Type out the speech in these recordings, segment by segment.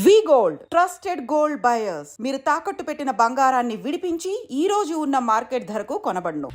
వి gold trusted gold buyers. మీరు తాకట్టు పెట్టిన బంగారాన్ని విడిపించి ఈ రోజు ఉన్న మార్కెట్ ధరకు కొనబడును.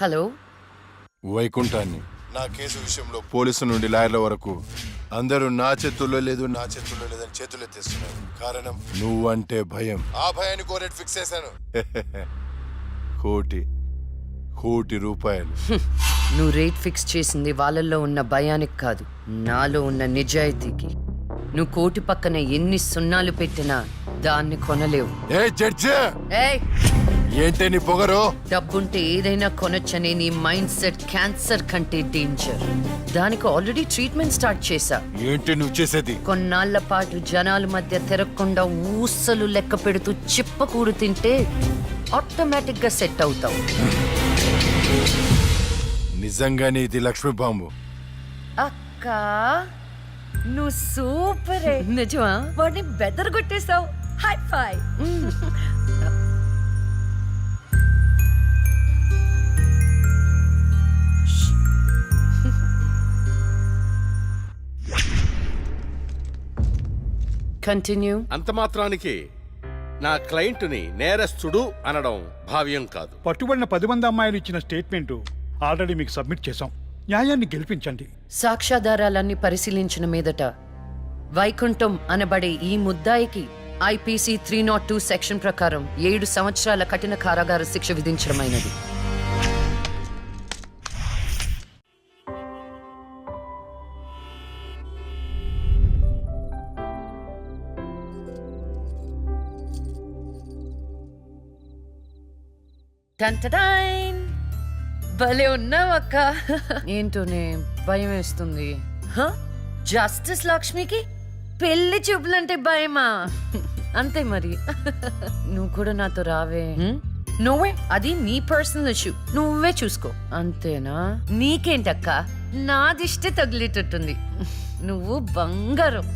హలో, వైకుంఠాన్ని నా కేసు విషయంలో పోలీసు నుండి లాయర్ల వరకు అందరూ నా చేతుల్లో లేదని చేతులు ఎత్తేస్తున్నారు. కారణం నువ్వంటే భయం. ఆ భయాన్ని కోరేట్ ఫిక్స్ చేశాను. కోటి రూపాయలు. నువ్వు రేట్ ఫిక్స్ చేసింది వాళ్ళల్లో ఉన్న భయానికి కాదు, నాలో ఉన్న నిజాయితీకి. నువ్వు కోటి పక్కన ఎన్ని సున్నాలు పెట్టినా దాన్ని కొనలేవు. ఏ జడ్జి, ఏయ్, ఏంటే నీ పొగరు? డబ్బుంటే ఏదైనా కొనొచ్చనే నీ మైండ్ సెట్ క్యాన్సర్ కంటే డేంజర్. దానికి ఆల్రెడీ ట్రీట్మెంట్ స్టార్ట్ చేశా. ఏంటి నువ్వు చేసేది? కొన్నాళ్ల పాటు జనాల మధ్య తిరగకుండా ఊసలు లెక్క పెడుతూ చిప్పకూడు తింటే ఆటోమేటిక్ గా సెట్ అవుతావు. నిజంగానే ఇది లక్ష్మీ బాంబు. అక్క, నువ్వు సూపరే. నిజమా? వాడిని బెదరగొట్టేశావు. హై ఫై. కంటిన్యూ. అంత మాత్రానికి నా క్లయింట్ని నేరస్తుడు అనడం భావ్యం కాదు. పట్టుబడిన 10 మంది అమ్మాయిలు ఇచ్చిన స్టేట్మెంట్ ఆల్రెడీ మీకు సబ్మిట్ చేశాం. న్యాయాన్ని గెలిపించండి. సాక్ష్యాధారాలన్నీ పరిశీలించిన మీదట వైకుంఠం అనబడే ఈ ముద్దాయికి ఐపీసీ 302 సెక్షన్ ప్రకారం 7 సంవత్సరాల కఠిన కారాగార శిక్ష విధించడమైనది. టంటడైన్, భలే ఉన్నావు అక్క. ఏంటోనే భయం వేస్తుంది. జస్టిస్ లక్ష్మికి పెళ్లి చూపులంటే భయమా? అంతే మరి. నువ్వు కూడా నాతో రావే. నువ్వే, అది నీ పర్సనల్ ఇష్యూ, నువ్వే చూసుకో. అంతేనా? నీకేంటక్క, నా దిష్టి తగిలేటట్టుంది. నువ్వు బంగారం.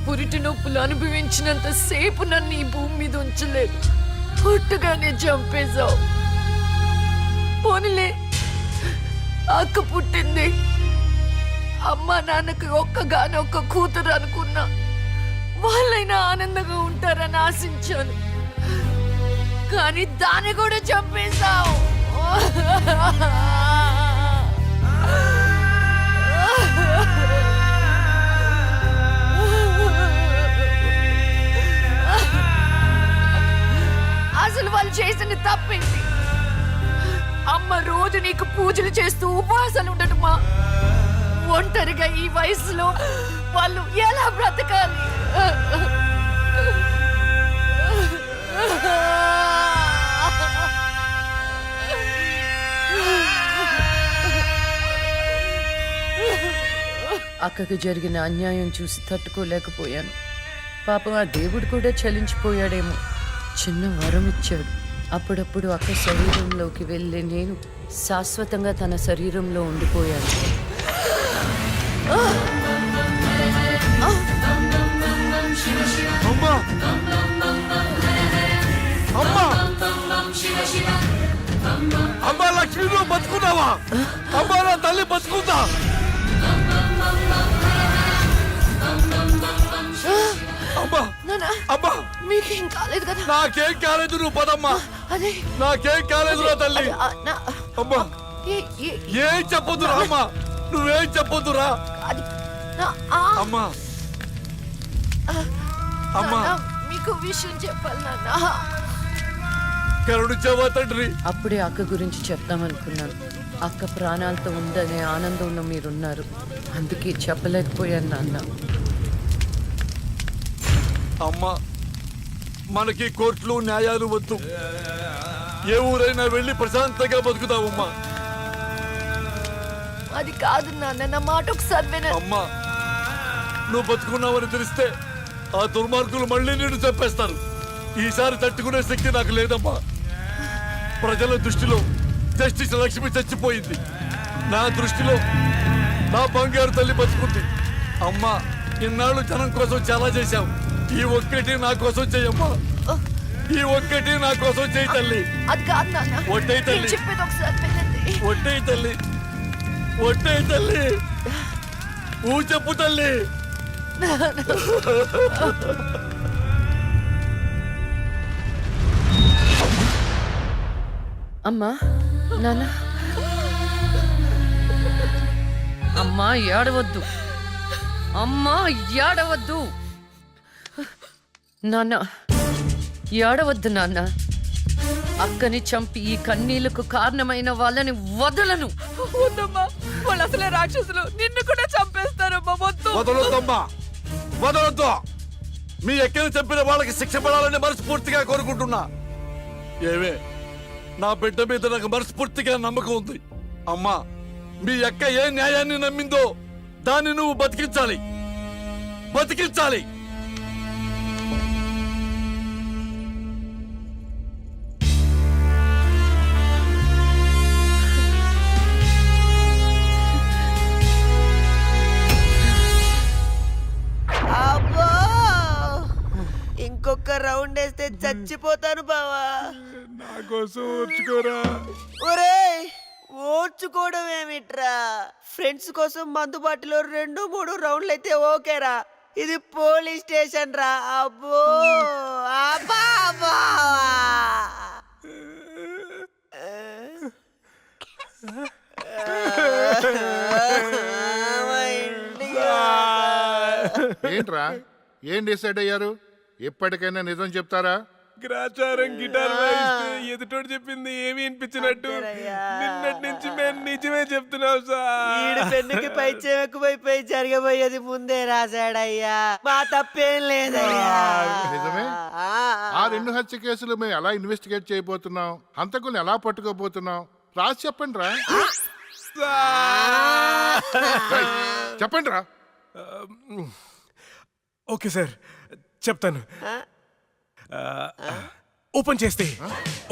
పురిటి నొప్పులు అనుభవించినంత సేపు నన్ను ఈ భూమి మీద ఉంచలేదు. పుట్టుగానే చంపేశావు. పోనీలే, అక్క పుట్టింది. అమ్మ నాన్నకి ఒక్కగానొక్క కూతురు అనుకున్నా. వాళ్ళైనా ఆనందంగా ఉంటారని ఆశించాను, కానీ దాన్ని కూడా చంపేశావు. అసలు వాళ్ళు చేసిన తప్పేంటి? అమ్మ రోజు నీకు పూజలు చేస్తూ ఉపవాసాలు ఉండటమా? ఒంటరిగా ఈ వయసులో వాళ్ళు ఎలా బ్రతకాలి? అక్కకు జరిగిన అన్యాయం చూసి తట్టుకోలేకపోయాను. పాపం ఆ దేవుడు కూడా చలించిపోయాడేమో. చిన్న వరం ఇచ్చాడు. అప్పుడప్పుడు అక్క శరీరంలోకి వెళ్ళే నేను శాశ్వతంగా తన శరీరంలో ఉండిపోయాను. బతుకున్నావా? అమ్మా నా తల్లి బతుకుందా? అమ్మా నాన్న అమ్మా మీకేం కాలేదు కదా? నాకేం కాలేదు, నువ్వు పదమ్మా. అదే నాకేం కాలేదు నా తల్లి. అమ్మా ఏం చెప్పొద్దురా అమ్మా, నువ్వేం చెప్పొద్దురా అది అమ్మా. అమ్మా మీకు విషయం చెప్పాలి నాన్న. కరుణించావా తండ్రి? అప్పుడే అక్క గురించి చెప్తామనుకున్నాను. అక్క ప్రాణాలతో ఉందనే ఆనందంలో మీరున్నారు, అందుకే చెప్పలేకపోయాను నాన్న. అమ్మా మనకి కోర్టులు న్యాయాలు వద్దు, ఏ ఊరైనా వెళ్ళి ప్రశాంతంగా బతుకుతావమ్మా. అది కాదు నాన్న, నా మాట ఒకసారి వినండి. అమ్మా నువ్వు బతుకున్నావని తెలిస్తే ఆ దుర్మార్గులు మళ్ళీ నిన్ను చంపేస్తారు. ఈసారి తట్టుకునే శక్తి నాకు లేదమ్మా. ప్రజల దృష్టిలో జస్టిస్ లక్ష్మి చచ్చిపోయింది, నా దృష్టిలో నా బంగారు తల్లి బతుకుంది. అమ్మా ఇన్నాళ్ళు జనం కోసం చాలా చేశావు, ఈ ఒక్కటి నా కోసం చెయ్యమ్మా. ఈ ఒక్కటి నా కోసం చెయ్యి తల్లి. అది కాదు నాన్న, ఒట్టై తల్లి. నేను చెప్పేది ఒకసారి వినండి. ఒట్టై తల్లి, ఒట్టై తల్లి, ఊ చెప్పు తల్లి. అమ్మా నాన్న, అమ్మా ఏడవద్దు, అమ్మా ఏడవద్దు నాన్న, ఏడవద్దు నాన్న. అక్కని చంపి ఈ కన్నీళ్లకు కారణమైన వాళ్ళని వదలను. వద్దమ్మా, వాళ్ళు అసలే రాక్షసులు, నిన్ను కూడా చంపేస్తారమ్మా. వద్దు. వదలొద్దమ్మా, వదలొద్దు. మీ ఎక్కని చంపిన వాళ్ళకి శిక్ష పడాలని మనస్ఫూర్తిగా కోరుకుంటున్నా. ఏవే నా బిడ్డ మీద నాకు మనస్ఫూర్తిగా నమ్మకం ఉంది. అమ్మా మీ అక్క ఏ న్యాయాన్ని నమ్మిందో దాన్ని నువ్వు బతికించాలి, బతికించాలి. అబ్బో ఇంకొక రౌండ్ వేస్తే చచ్చిపోతాను బావా. నా కోసం వచ్చుకోరా. ఒరేయ్ ఓర్చుకోవడం ఏమిట్రా, ఫ్రెండ్స్ కోసం మందు బాటిలో 2-3 రౌండ్లు అయితే ఓకేరా, ఇది పోలీస్ స్టేషన్ రా. అబ్బో అబ్బా అబ్బా. ఏంట్రా ఏం డిసైడ్ అయ్యారు? ఎప్పటికైనా నిజం చెప్తారా? గ్రాచారం గిటార్ వాయిస్తే ఎదుటోడు చెప్పింది ఏమి వినిపించినట్టు నిన్నటి నుంచి మేము నిజమే చెప్తున్నాం సార్. ఈడు పెన్నుకి పై చెక్కుపోయిపోయి జరగబోయేది ముందే రాశాడయ్యా, మా తప్పేం లేదయ్యా. నిజమే. ఆ 2 హత్య కేసులు మేము ఎలా ఇన్వెస్టిగేట్ చేయబోతున్నాం, హంతకుల్ని ఎలా పట్టుకోబోతున్నాం రాసి చెప్పండి రా. చెప్పండి రా. ఓకే సార్ చెప్తాను. ఓపెన్ చేస్తే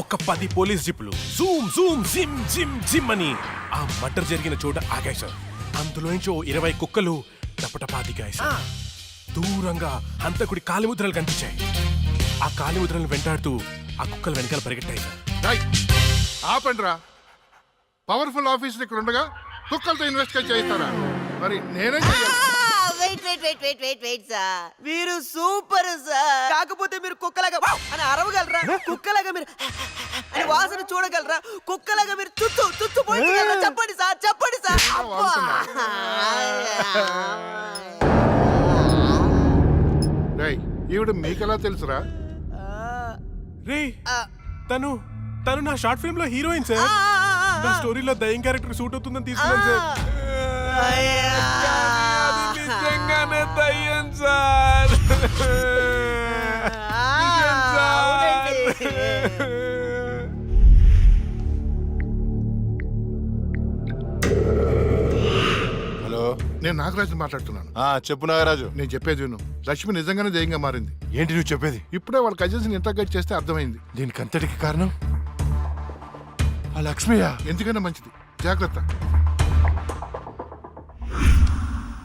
ఒక 10 పోలీస్ జీపులు జూమ్ జూమ్ జిమ్ జిమ్ జిమ్ అని ఆ మర్డర్ జరిగిన చోట ఆగాయి సార్. అందులోంచి 20 కుక్కలు టపటపా దిగాయి సార్. దూరంగా హంతకుడి కాలిముద్రలు కనిపించాయి. ఆ కాలిముద్రలను వెంటాడుతూ ఆ కుక్కలు వెనకాల పరిగెట్టాయి సార్. ఆపండి రా. పవర్ఫుల్ ఆఫీసర్ ఇక్కడ ఉండగా కుక్కలతో ఇన్వెస్టిగేట్ చేయిస్తారా? మరి నేనేం చెయ్యాలి? వెయిట్ సార్, మీరు సూపర్ సార్. కాకపోతే మీరు కుక్కలాగా వావ్ అని అరవగలరా? కుక్కలాగా మీరు అని వాసన చూడగలరా? కుక్కలాగా మీరు చుట్టూ పోయించగలరా? చెప్పండి సార్, చెప్పండి సార్. రేయ్, ఈవిడ మీకెలా తెలుసురా? రే తను నా షార్ట్ ఫిల్మ్ లో హీరోయిన్ సార్. నా స్టోరీలో దయ్యం క్యారెక్టర్ సూట్ అవుతుందని తీసుకున్నాను సార్. అది నిజంగానే దయ్యం సార్. నిజం సార్. హలో, నేను నాగరాజు మాట్లాడుతున్నాను. చెప్పు నాగరాజు. నేను చెప్పేది విను. లక్ష్మి నిజంగానే దయ్యంగా మారింది. ఏంటి నువ్వు చెప్పేది? ఇప్పుడే వాళ్ళ కజిన్స్ ఇంటర్గేట్ చేస్తే అర్థమైంది. దీనికి అంతటికి కారణం ఆ లక్ష్మియా? ఎందుకైనా మంచిది, జాగ్రత్త.